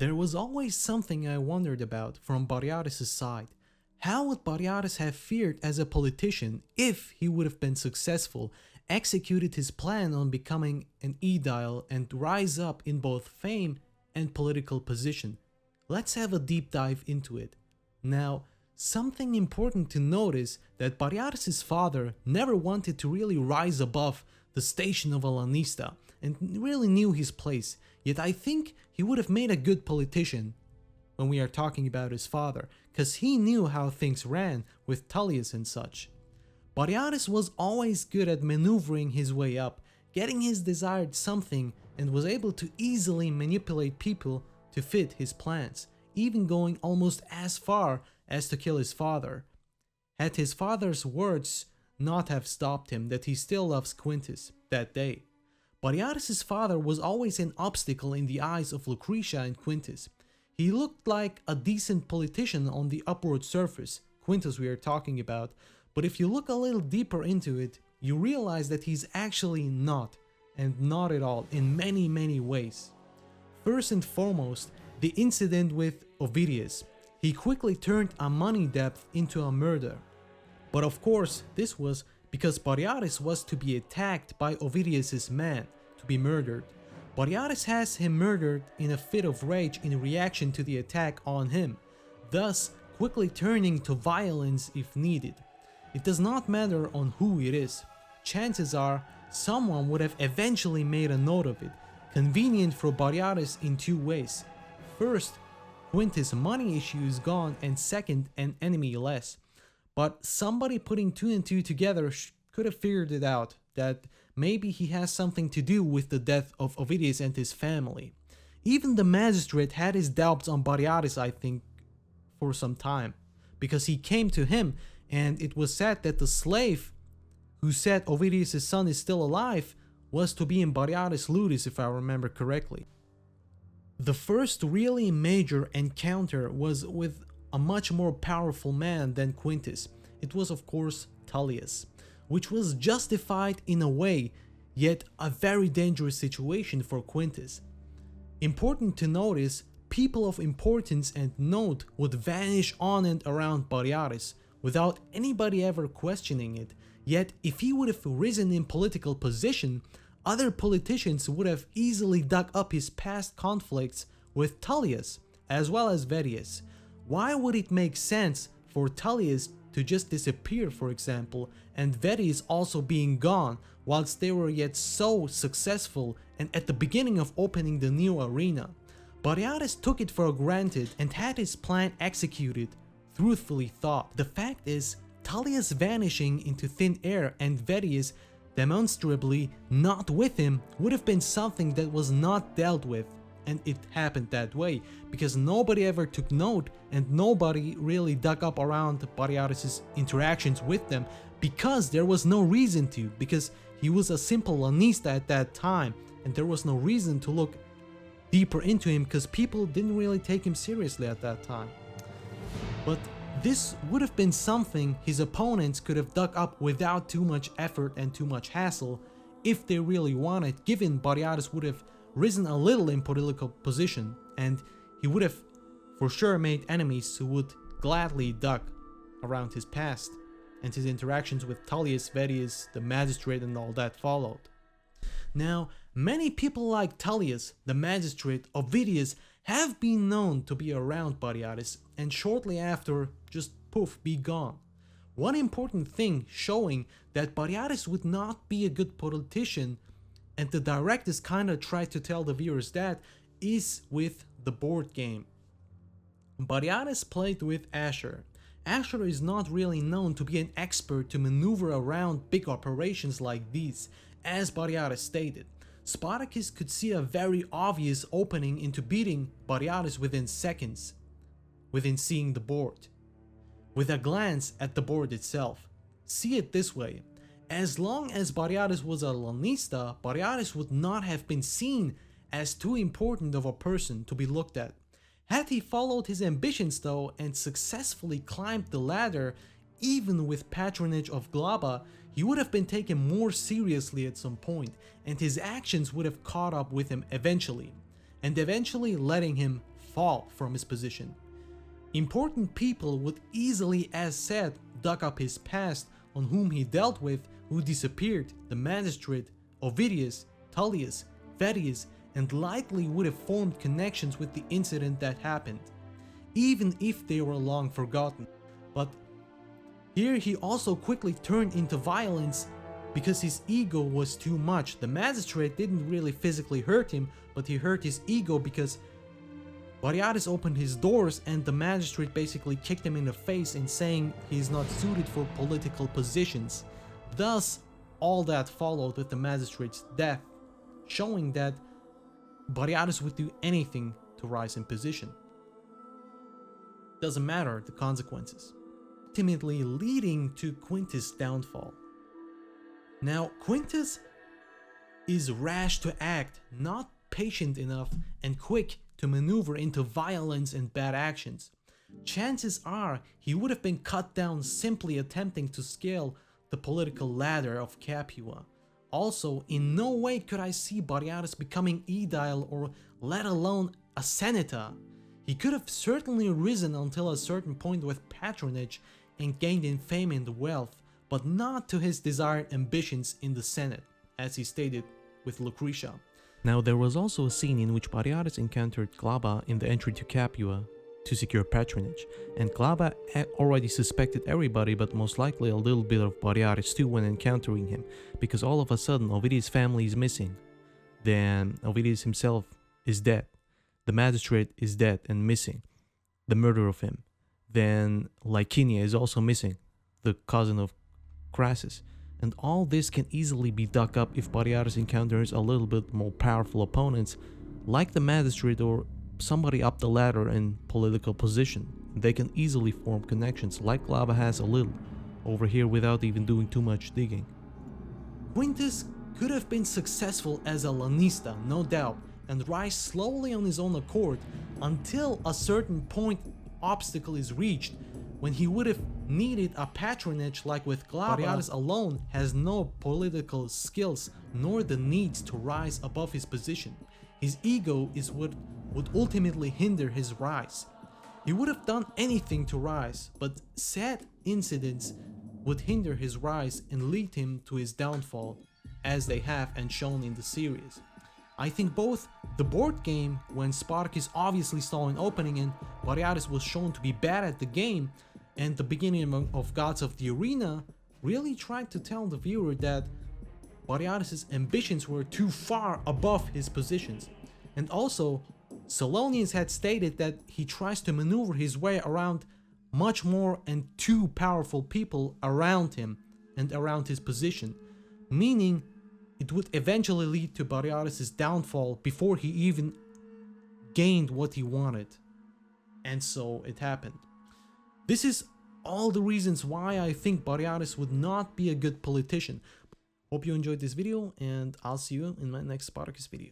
There was always something I wondered about from Batiatus' side. How would Batiatus have fared as a politician if he would have been successful, executed his plan on becoming an aedile, and rise up in both fame and political position? Let's have a deep dive into it. Now, something important to notice that Batiatus' father never wanted to really rise above the station of a lanista and really knew his place, yet I think he would have made a good politician when we are talking about his father, because he knew how things ran with Tullius and such. Batiatus was always good at maneuvering his way up, getting his desired something, and was able to easily manipulate people to fit his plans, even going almost as far as to kill his father. Had his father's words not have stopped him that he still loves Quintus that day. Batiatus' father was always an obstacle in the eyes of Lucretia and Quintus. He looked like a decent politician on the upward surface, Quintus we are talking about, but if you look a little deeper into it, you realize that he's actually not, and not at all, in many ways. First and foremost, the incident with Ovidius. He quickly turned a money debt into a murder. But of course, this was because Batiatus was to be attacked by Ovidius' man, to be murdered. Batiatus has him murdered in a fit of rage in reaction to the attack on him, thus quickly turning to violence if needed. It does not matter on who it is. Chances are someone would have eventually made a note of it, convenient for Batiatus in two ways. First, Quintus' money issue is gone, and second, an enemy less. But somebody putting two and two together could have figured it out, that maybe he has something to do with the death of Ovidius and his family. Even the magistrate had his doubts on Batiatus, I think, for some time, because he came to him and it was said that the slave who said Ovidius' son is still alive was to be in Batiatus Ludus, if I remember correctly. The first really major encounter was with a much more powerful man than Quintus. It was of course Tullius, which was justified in a way, yet a very dangerous situation for Quintus. Important to notice, people of importance and note would vanish on and around Batiatus without anybody ever questioning it, yet if he would have risen in political position, other politicians would have easily dug up his past conflicts with Tullius as well as Vettius. Why would it make sense for Tullius to just disappear, for example, and Vettius also being gone whilst they were yet so successful and at the beginning of opening the new arena? Batiatus took it for granted and had his plan executed, truthfully thought. The fact is, Tullius vanishing into thin air and Vettius demonstrably not with him would have been something that was not dealt with, and it happened that way because nobody ever took note and nobody really dug up around Batiatus' interactions with them, because there was no reason to, because he was a simple lanista at that time and there was no reason to look deeper into him because people didn't really take him seriously at that time. But this would have been something his opponents could have dug up without too much effort and too much hassle if they really wanted, given Batiatus would have risen a little in political position and he would have for sure made enemies who would gladly dug around his past, and his interactions with Tullius, Vettius, the magistrate and all that followed. Now, many people like Tullius, the magistrate, Ovidius have been known to be around Batiatus and shortly after just poof, be gone. One important thing showing that Batiatus would not be a good politician, and the directors kinda try to tell the viewers that, is with the board game. Batiatus played with Asher. Asher is not really known to be an expert to maneuver around big operations like these, as Batiatus stated. Spartacus could see a very obvious opening into beating Batiatus within seconds, within seeing the board. With a glance at the board itself. See it this way, as long as Batiatus was a lanista, Batiatus would not have been seen as too important of a person to be looked at. Had he followed his ambitions though and successfully climbed the ladder, even with patronage of Glaba, he would have been taken more seriously at some point, and his actions would have caught up with him eventually, and eventually letting him fall from his position. Important people would easily, as said, dug up his past on whom he dealt with, who disappeared, the magistrate, Ovidius, Tullius, Vettius, and likely would have formed connections with the incident that happened, even if they were long forgotten. But here he also quickly turned into violence because his ego was too much. The magistrate didn't really physically hurt him, but he hurt his ego because Batiatus opened his doors and the magistrate basically kicked him in the face in saying he's not suited for political positions. Thus, all that followed with the magistrate's death, showing that Batiatus would do anything to rise in position. Doesn't matter the consequences. Ultimately leading to Quintus' downfall. Now, Quintus is rash to act, not patient enough and quick to maneuver into violence and bad actions. Chances are he would have been cut down simply attempting to scale the political ladder of Capua. Also, in no way could I see Batiatus becoming aedile or let alone a senator. He could have certainly risen until a certain point with patronage and gained in fame and wealth, but not to his desired ambitions in the Senate, as he stated with Lucretia. Now, there was also a scene in which Batiatus encountered Glaba in the entry to Capua to secure patronage, and Glaba had already suspected everybody, but most likely a little bit of Batiatus too when encountering him, because all of a sudden Ovidius' family is missing. Then Ovidius himself is dead. The magistrate is dead and missing, the murder of him. Then Licenia is also missing, the cousin of Crassus. And all this can easily be dug up if Batiatus encounters a little bit more powerful opponents, like the magistrate or somebody up the ladder in political position. They can easily form connections, like Glaba has a little over here without even doing too much digging. Quintus could have been successful as a lanista, no doubt, and rise slowly on his own accord until a certain point obstacle is reached, when he would have needed a patronage like with Glaba. Batiatus alone has no political skills nor the needs to rise above his position. His ego is what would ultimately hinder his rise. He would have done anything to rise, but sad incidents would hinder his rise and lead him to his downfall, as they have and shown in the series. I think both the board game, when Spartacus obviously saw an opening and Batiatus was shown to be bad at the game, and the beginning of Gods of the Arena, really tried to tell the viewer that Batiatus' ambitions were too far above his positions. And also, Solonius had stated that he tries to maneuver his way around much more and too powerful people around him and around his position, meaning it would eventually lead to Batiatus' downfall before he even gained what he wanted. And so it happened. This is all the reasons why I think Batiatus would not be a good politician. Hope you enjoyed this video, and I'll see you in my next Spartacus video.